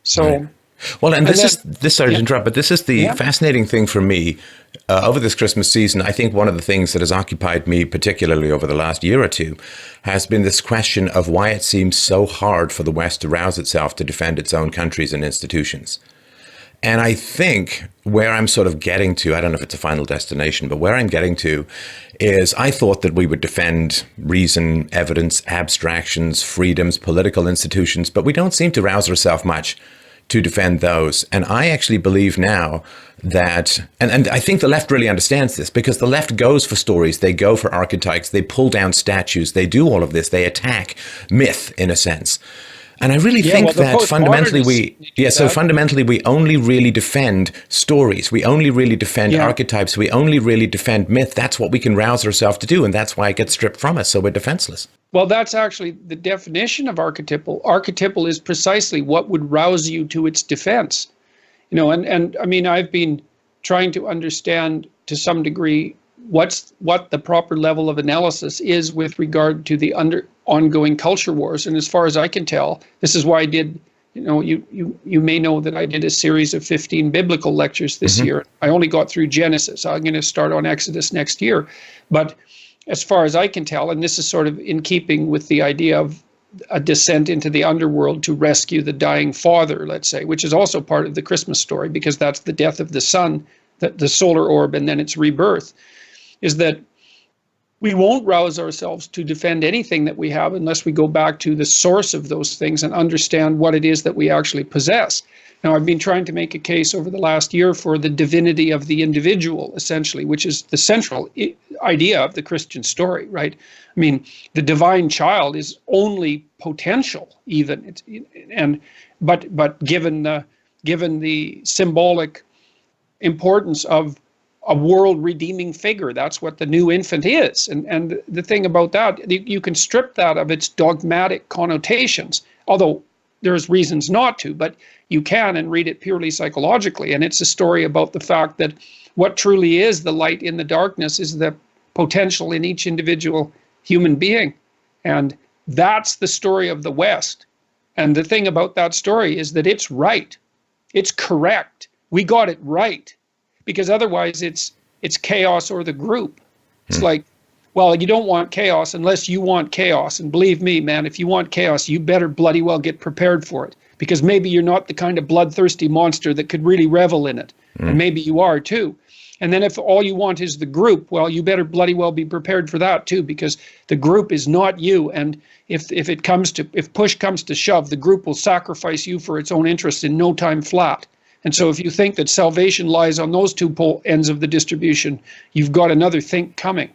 So, Right. Well, and and then, sorry to yeah, interrupt, but this is the yeah. fascinating thing for me over this Christmas season. I think one of the things that has occupied me, particularly over the last year or two, has been this question of why it seems so hard for the West to rouse itself to defend its own countries and institutions. And I think where I'm sort of getting to, I don't know if it's a final destination, but where I'm getting to is I thought that we would defend reason, evidence, abstractions, freedoms, political institutions, but we don't seem to rouse ourselves much to defend those. And I actually believe now that, and I think the left really understands this, because the left goes for stories, they go for archetypes, they pull down statues, they do all of this, they attack myth in a sense. And I really Yeah, well, think the that fundamentally postmodernists do so that. fundamentally we only really defend stories. We only really defend Yeah. archetypes. We only really defend myth. That's what we can rouse ourselves to do. And that's why it gets stripped from us. So we're defenseless. Well, that's actually the definition of archetypal. Archetypal is precisely what would rouse you to its defense. And I mean, I've been trying to understand to some degree what the proper level of analysis is with regard to the ongoing culture wars. And as far as I can tell, this is why I did, you may know that I did a series of 15 biblical lectures this year. I only got through Genesis. I'm going to start on Exodus next year. But as far as I can tell, and this is sort of in keeping with the idea of a descent into the underworld to rescue the dying father, let's say, which is also part of the Christmas story, because that's the death of the sun, the solar orb, and then its rebirth, is that we won't rouse ourselves to defend anything that we have unless we go back to the source of those things and understand what it is that we actually possess. Now, I've been trying to make a case over the last year for the divinity of the individual, essentially, which is the central idea of the Christian story, right? I mean, the divine child is only potential, even, but given the symbolic importance of a world redeeming figure, that's what the new infant is. And the thing about that, you can strip that of its dogmatic connotations, although there's reasons not to, but you can, and read it purely psychologically. And it's a story about the fact that what truly is the light in the darkness is the potential in each individual human being. And that's the story of the West. And the thing about that story is that it's right. It's correct. We got it right. Because otherwise it's chaos or the group. It's like, well, you don't want chaos unless you want chaos. And believe me, man, if you want chaos, you better bloody well get prepared for it. Because maybe you're not the kind of bloodthirsty monster that could really revel in it. And maybe you are too. And then if all you want is the group, well, you better bloody well be prepared for that too, because the group is not you. And if push comes to shove, the group will sacrifice you for its own interests in no time flat. And so if you think that salvation lies on those two ends of the distribution, you've got another think coming.